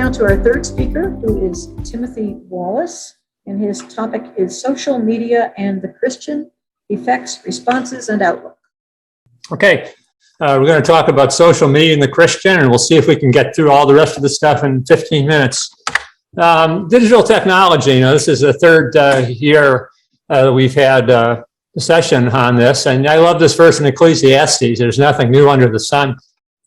now to our third speaker, who is Timothy Wallace, and his topic is social media and the Christian: effects, responses, and outlook. Okay, we're going to talk about social media and the Christian, and we'll see if we can get through all the rest of the stuff in 15 minutes. Digital technology, this is the third year we've had a session on this, and I love this verse in Ecclesiastes: there's nothing new under the sun.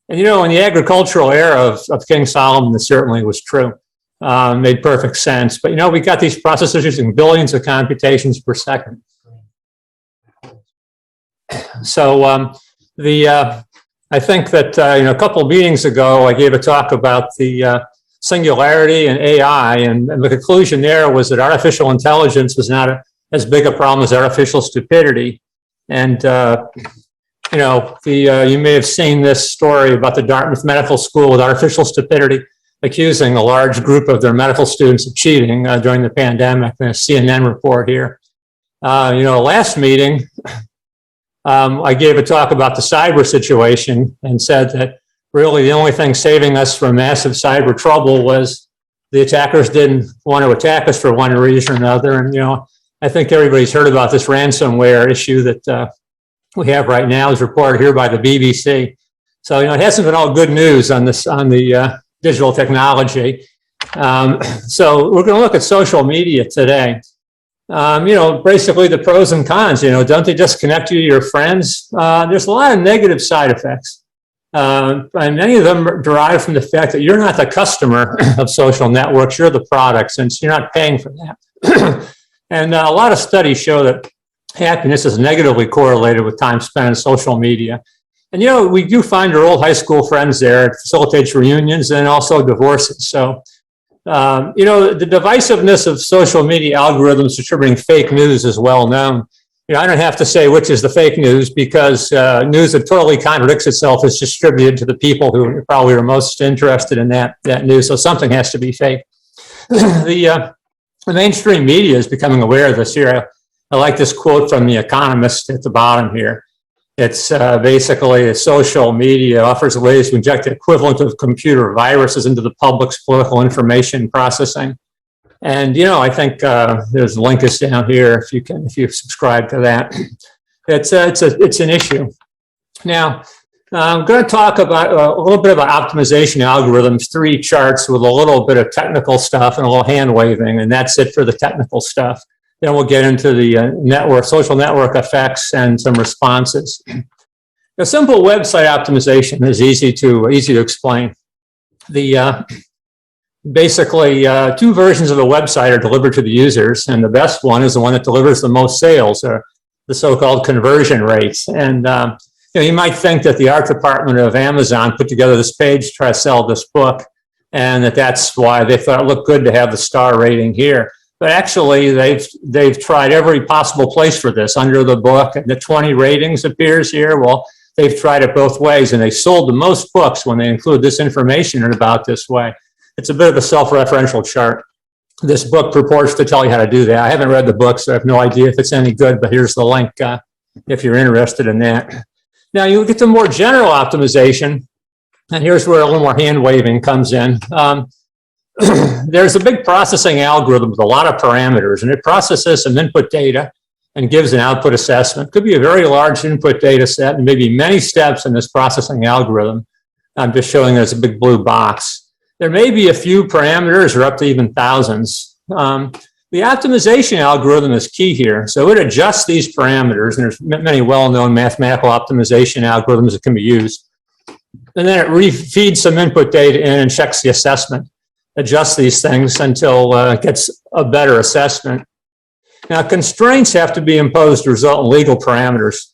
And in the agricultural era of King Solomon, this certainly was true. Made perfect sense. But we got these processors using billions of computations per second. So I think that a couple of meetings ago, I gave a talk about the singularity and AI, and the conclusion there was that artificial intelligence was not as big a problem as artificial stupidity. And you may have seen this story about the Dartmouth Medical School with artificial stupidity accusing a large group of their medical students of cheating during the pandemic. And a CNN report here. Last meeting, I gave a talk about the cyber situation and said that really the only thing saving us from massive cyber trouble was the attackers didn't want to attack us for one reason or another. And, I think everybody's heard about this ransomware issue that we have right now, is reported here by the BBC. So, it hasn't been all good news on the digital technology. So we're going to look at social media today. Basically the pros and cons, don't they just connect you to your friends? There's a lot of negative side effects. And many of them are derived from the fact that you're not the customer of social networks, you're the product, since you're not paying for that. And a lot of studies show that happiness is negatively correlated with time spent on social media. And, we do find our old high school friends there. It facilitates reunions and also divorces. So, the divisiveness of social media algorithms distributing fake news is well known. I don't have to say which is the fake news, because news that totally contradicts itself is distributed to the people who probably are most interested in that news. So something has to be fake. The mainstream media is becoming aware of this here. I like this quote from The Economist at the bottom here. It's basically social media offers ways to inject the equivalent of computer viruses into the public's political information processing. And, I think there's a link is down here if you subscribe to that. It's an issue. Now, I'm going to talk about a little bit about optimization algorithms, 3 charts with a little bit of technical stuff and a little hand waving, and that's it for the technical stuff. Then we'll get into the social network effects and some responses. A simple website optimization is easy to explain. Basically, 2 versions of a website are delivered to the users, and the best one is the one that delivers the most sales, or the so-called conversion rates. And you might think that the art department of Amazon put together this page to try to sell this book, and that's why they thought it looked good to have the star rating here. But actually, they've tried every possible place for this under the book, and the 20 ratings appears here. Well, they've tried it both ways, and they sold the most books when they include this information in about this way. It's a bit of a self-referential chart. This book purports to tell you how to do that. I haven't read the book, so I have no idea if it's any good, but here's the link if you're interested in that. Now, you get to more general optimization, and here's where a little more hand-waving comes in. There's a big processing algorithm with a lot of parameters, and it processes some input data and gives an output assessment. It could be a very large input data set and maybe many steps in this processing algorithm. I'm just showing there's a big blue box. There may be a few parameters or up to even thousands. The optimization algorithm is key here. So it adjusts these parameters, and there's many well-known mathematical optimization algorithms that can be used. And then it refeeds some input data in and checks the assessment. Adjust these things until it gets a better assessment. Now, constraints have to be imposed to result in legal parameters.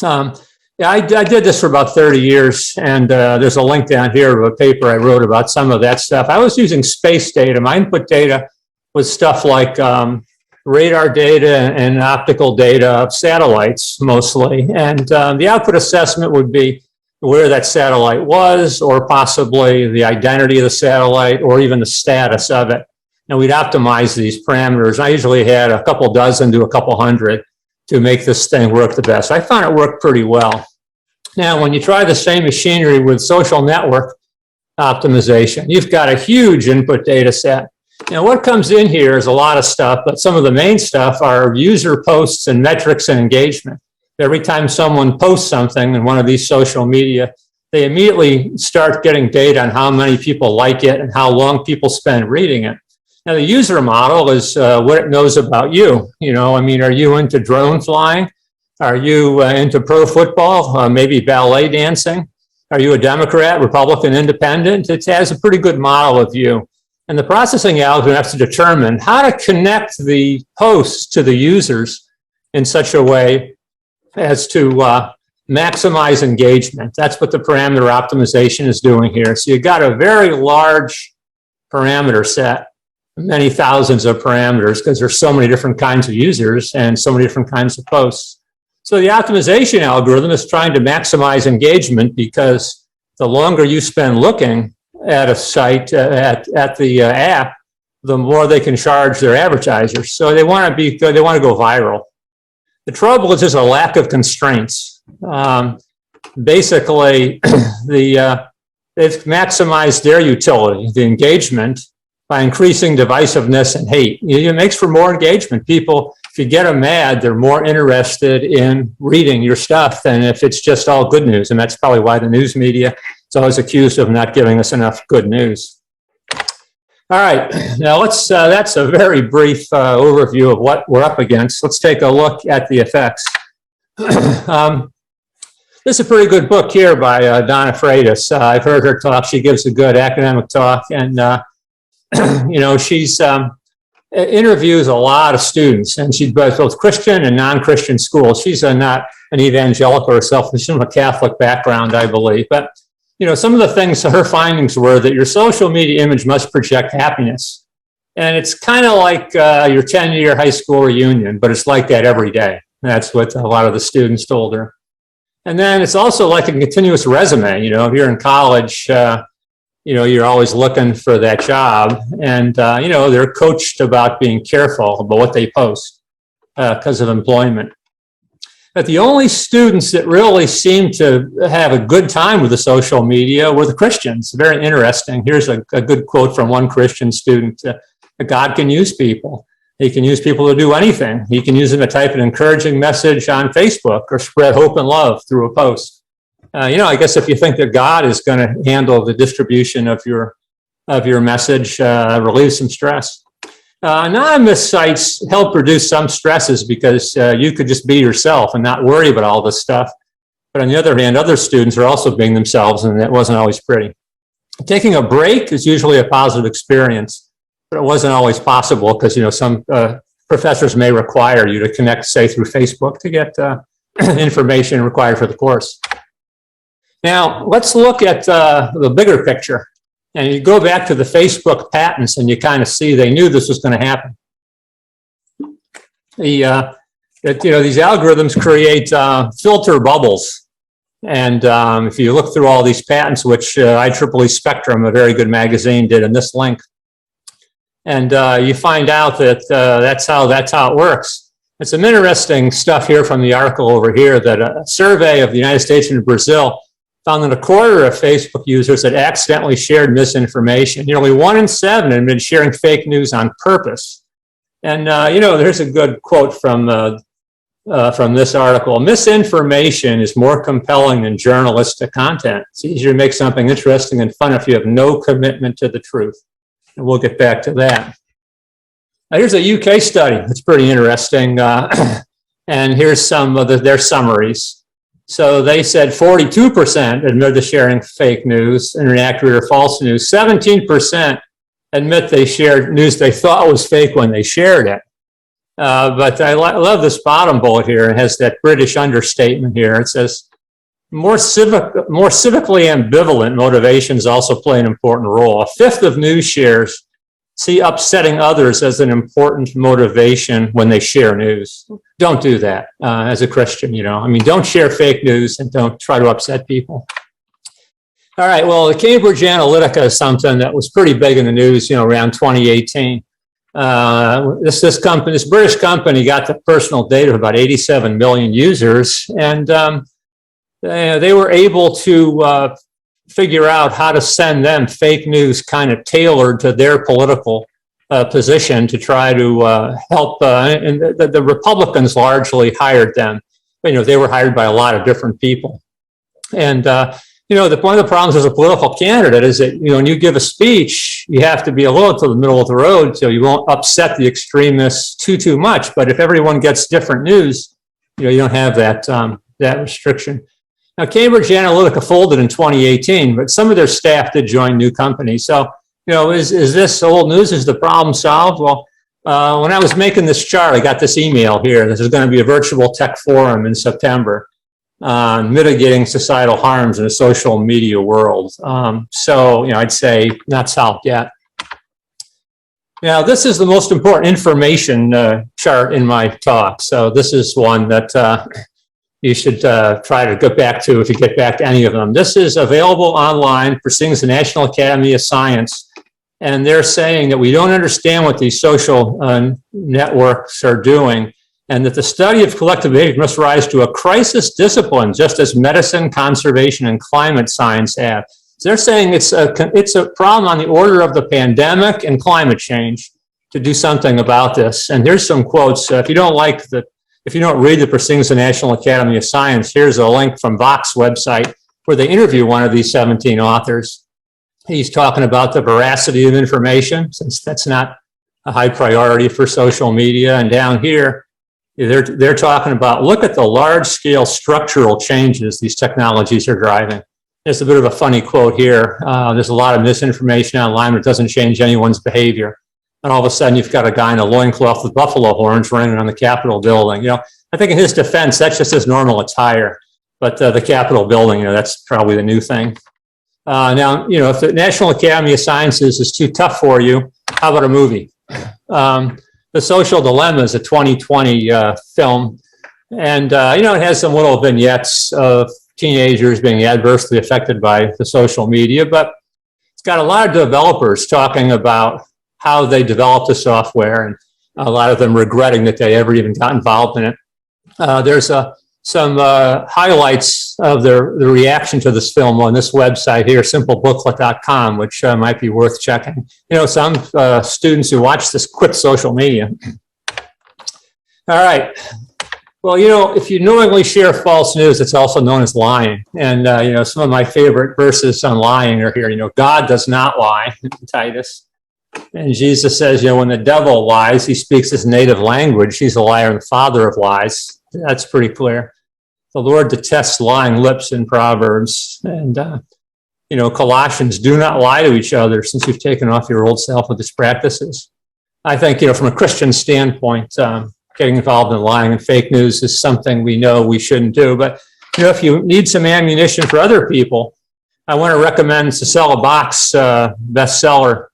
I did this for about 30 years, and there's a link down here to a paper I wrote about some of that stuff. I was using space data. My input data was stuff like radar data and optical data of satellites mostly, and the output assessment would be where that satellite was, or possibly the identity of the satellite, or even the status of it. And we'd optimize these parameters. I usually had a couple dozen to a couple hundred to make this thing work the best. I found it worked pretty well. Now, when you try the same machinery with social network, optimization. You've got a huge input data set. Now, what comes in here is a lot of stuff, but some of the main stuff are user posts and metrics and engagement. Every time someone posts something in one of these social media, they immediately start getting data on how many people like it and how long people spend reading it. Now, the user model is what it knows about you. You know, I mean, are you into drone flying? Are you into pro football? Maybe ballet dancing? Are you a Democrat, Republican, Independent? It has a pretty good model of you. And the processing algorithm has to determine how to connect the posts to the users in such a way as to maximize engagement. That's what the parameter optimization is doing here. So you've got a very large parameter set, many thousands of parameters, because there's so many different kinds of users and so many different kinds of posts. So the optimization algorithm is trying to maximize engagement because the longer you spend looking at a site, at the app, the more they can charge their advertisers. So they want to be good, they want to go viral. The trouble is there's a lack of constraints. Basically, they've maximized their utility, the engagement, by increasing divisiveness and hate. It makes for more engagement. People, if you get them mad, they're more interested in reading your stuff than if it's just all good news. And that's probably why the news media is always accused of not giving us enough good news. All right, now that's a very brief overview of what we're up against. Let's take a look at the effects. This is a pretty good book here by Donna Freitas. I've heard her talk. She gives a good academic talk, and you know, she's interviews a lot of students, and she does both Christian and non-Christian schools. She's not an evangelical herself. She's from a Catholic background, I believe. But you know, some of the things, her findings were that your social media image must project happiness, and it's kind of like your 10-year high school reunion, but it's like that every day. That's what a lot of the students told her. And then it's also like a continuous resume. You know, if you're in college, you know, you're always looking for that job, and you know, they're coached about being careful about what they post because of employment. But the only students that really seemed to have a good time with the social media were the Christians. Very interesting. Here's a good quote from one Christian student: "God can use people. He can use people to do anything. He can use them to type an encouraging message on Facebook or spread hope and love through a post." You know, I guess if you think that God is going to handle the distribution of your message, relieve some stress. Anonymous sites help reduce some stresses because you could just be yourself and not worry about all this stuff. But on the other hand, other students are also being themselves, and it wasn't always pretty. Taking a break is usually a positive experience, but it wasn't always possible because, you know, some professors may require you to connect, say, through Facebook to get information required for the course. Now, let's look at the bigger picture. And you go back to the Facebook patents and you kind of see they knew this was going to happen. You know, these algorithms create filter bubbles. And if you look through all these patents, which IEEE Spectrum, a very good magazine, did in this link, and you find out that that's how it works. It's some interesting stuff here from the article over here that a survey of the United States and Brazil found that a quarter of Facebook users had accidentally shared misinformation. Nearly 1 in 7 had been sharing fake news on purpose. And you know, there's a good quote from this article: "Misinformation is more compelling than journalistic content. It's easier to make something interesting and fun if you have no commitment to the truth." And we'll get back to that. Now, here's a UK study. It's pretty interesting. And here's some of their summaries. So they said 42% admit to sharing fake news, inaccurate or false news. 17% admit they shared news they thought was fake when they shared it. But I love this bottom bullet here. It has that British understatement here. It says, more civically ambivalent motivations also play an important role. A fifth of news shares see upsetting others as an important motivation when they share news. Don't do that as a Christian, you know. I mean, don't share fake news and don't try to upset people. All right, well, the Cambridge Analytica is something that was pretty big in the news, you know, around 2018. This British company got the personal data of about 87 million users, and they were able to figure out how to send them fake news kind of tailored to their political position to try to help. And the Republicans largely hired them. But, they were hired by a lot of different people. And, one of the problems as a political candidate is that, when you give a speech, you have to be a little to the middle of the road so you won't upset the extremists too much. But if everyone gets different news, you don't have that restriction. Now, Cambridge Analytica folded in 2018, but some of their staff did join new companies. So, is this old news? Is the problem solved? Well, when I was making this chart, I got this email here. This is going to be a virtual tech forum in September on mitigating societal harms in a social media world. So, I'd say not solved yet. Now, this is the most important information chart in my talk. So this is one that you should try to get back to if you get back to any of them. This is available online, Proceedings of the National Academy of Science. And they're saying that we don't understand what these social networks are doing, and that the study of collective behavior must rise to a crisis discipline, just as medicine, conservation, and climate science have. So they're saying it's a problem on the order of the pandemic and climate change to do something about this. And here's some quotes. If you don't read the Proceedings of the National Academy of Science, here's a link from Vox website where they interview one of these 17 authors. He's talking about the veracity of information, since that's not a high priority for social media. And down here, they're talking about, look at the large-scale structural changes these technologies are driving. There's a bit of a funny quote here. There's a lot of misinformation online that doesn't change anyone's behavior. And all of a sudden, you've got a guy in a loincloth with buffalo horns running on the Capitol building. I think in his defense, that's just his normal attire. But the Capitol building, that's probably the new thing. Now, if the National Academy of Sciences is too tough for you, how about a movie? The Social Dilemma is a 2020 film. And, it has some little vignettes of teenagers being adversely affected by the social media. But it's got a lot of developers talking about how they developed the software, and a lot of them regretting that they ever even got involved in it. There's some highlights of the reaction to this film on this website here, simplebooklet.com, which might be worth checking. Some students who watch this quit social media. All right. Well, if you knowingly share false news, it's also known as lying. And, some of my favorite verses on lying are here. God does not lie, Titus. And Jesus says, when the devil lies, he speaks his native language. He's a liar and the father of lies. That's pretty clear. The Lord detests lying lips in Proverbs. And, Colossians, do not lie to each other, since you've taken off your old self with its practices. I think, from a Christian standpoint, getting involved in lying and fake news is something we know we shouldn't do. But, if you need some ammunition for other people, I want to recommend Cicella Bock's bestseller,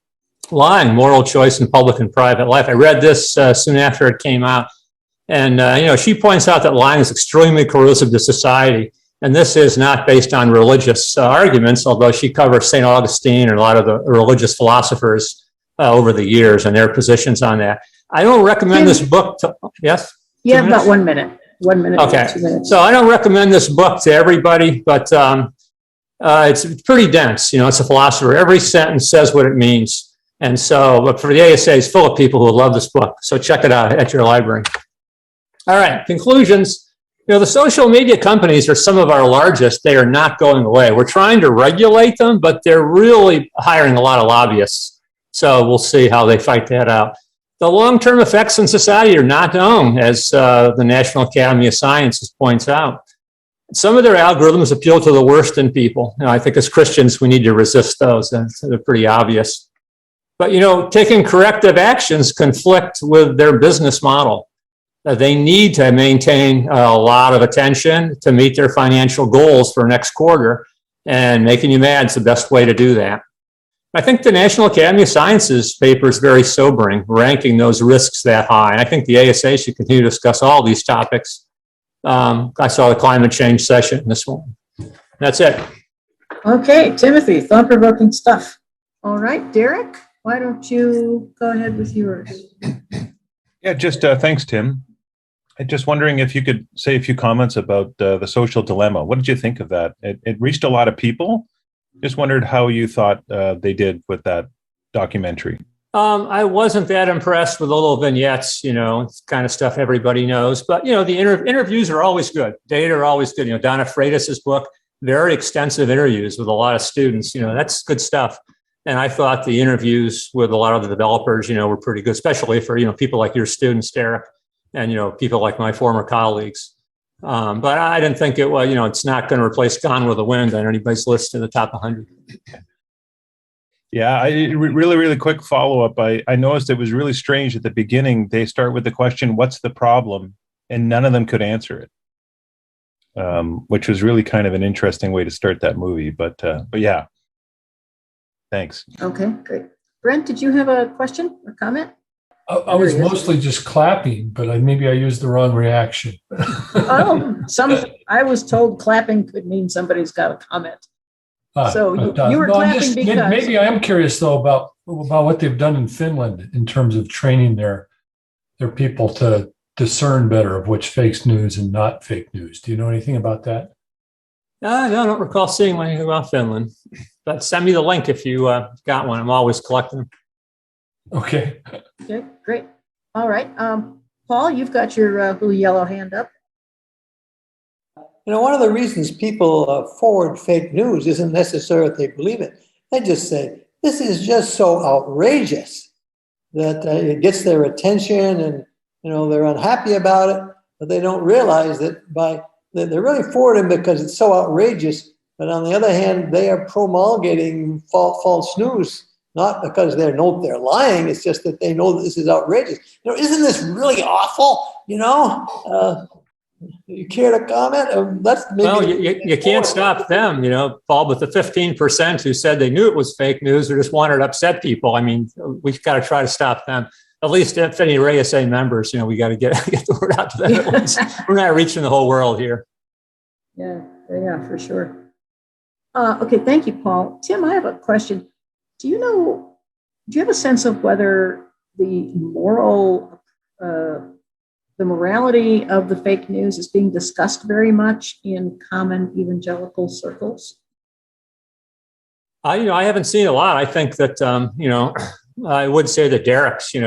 Lying, Moral Choice in Public and Private Life. I read this soon after it came out. And, she points out that lying is extremely corrosive to society. And this is not based on religious arguments, although she covers St. Augustine and a lot of the religious philosophers over the years and their positions on that. I don't recommend this book to, yes? You have about 1 minute. 1 minute. Okay. 2 minutes. So I don't recommend this book to everybody, but it's pretty dense. It's a philosopher. Every sentence says what it means. And so, but for the ASA, it's full of people who love this book. So check it out at your library. All right, conclusions. The social media companies are some of our largest. They are not going away. We're trying to regulate them, but they're really hiring a lot of lobbyists. So we'll see how they fight that out. The long-term effects in society are not known, as the National Academy of Sciences points out. Some of their algorithms appeal to the worst in people. I think as Christians, we need to resist those. They're pretty obvious. But, taking corrective actions conflict with their business model. They need to maintain a lot of attention to meet their financial goals for next quarter, and making you mad is the best way to do that. I think the National Academy of Sciences paper is very sobering, ranking those risks that high. And I think the ASA should continue to discuss all these topics. I saw the climate change session in this one. That's it. Okay, Timothy, thought-provoking stuff. All right, Derek, why don't you go ahead with yours? Yeah, just thanks, Tim. I'm just wondering if you could say a few comments about the social dilemma. What did you think of that? It reached a lot of people, Just wondered how you thought they did with that documentary. I wasn't that impressed with the little vignettes, it's kind of stuff everybody knows. But, the interviews are always good. Data are always good. Donna Freitas's book, very extensive interviews with a lot of students. That's good stuff. And I thought the interviews with a lot of the developers, were pretty good, especially for, people like your students, Derek, and, people like my former colleagues. But I didn't think it was, it's not going to replace Gone with the Wind on anybody's list in the top 100. Yeah, really quick follow-up. I noticed it was really strange at the beginning. They start with the question, what's the problem? And none of them could answer it, which was really kind of an interesting way to start that movie. But yeah, thanks. Okay, great. Brent, did you have a question or comment? I was mostly just clapping, but maybe I used the wrong reaction. I was told clapping could mean somebody's got a comment. So you were clapping because... Maybe I am curious, though, about what they've done in Finland in terms of training their people to discern better of which fake news and not fake news. Do you know anything about that? No, I don't recall seeing anything about Finland. But send me the link if you got one. I'm always collecting them. Okay. Okay, great. All right. Paul, you've got your little yellow hand up. One of the reasons people forward fake news isn't necessarily that they believe it. They just say, this is just so outrageous that it gets their attention and, they're unhappy about it, but they don't realize that they're really forwarding because it's so outrageous. But on the other hand, they are promulgating false news, not because they know they're lying. It's just that they know that this is outrageous. Isn't this really awful? You care to comment? That's maybe. Well, you can't stop them, Paul, but the 15% who said they knew it was fake news or just wanted to upset people. I mean, we've got to try to stop them. At least if any ASA members, we got to get the word out to them at least. We're not reaching the whole world here. Yeah, for sure. Okay, thank you, Paul. Tim, I have a question. Do you have a sense of whether the morality of the fake news is being discussed very much in common evangelical circles? I haven't seen a lot. I think that, I would say that Derek's, is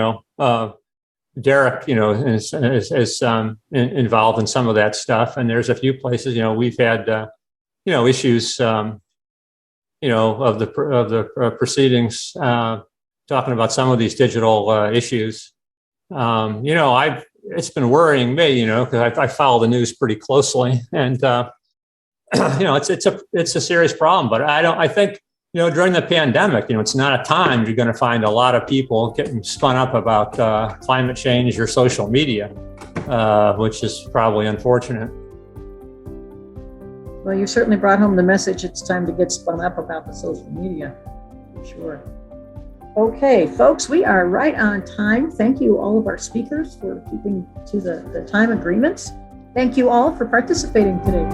involved in some of that stuff. And there's a few places, we've had, issues, of the proceedings, talking about some of these digital issues. It's been worrying me, because I follow the news pretty closely, and it's a serious problem. But I think during the pandemic, it's not a time you're going to find a lot of people getting spun up about climate change or social media, which is probably unfortunate. Well, you certainly brought home the message. It's time to get spun up about the social media, for sure. Okay, folks, we are right on time. Thank you, all of our speakers, for keeping to the time agreements. Thank you all for participating today.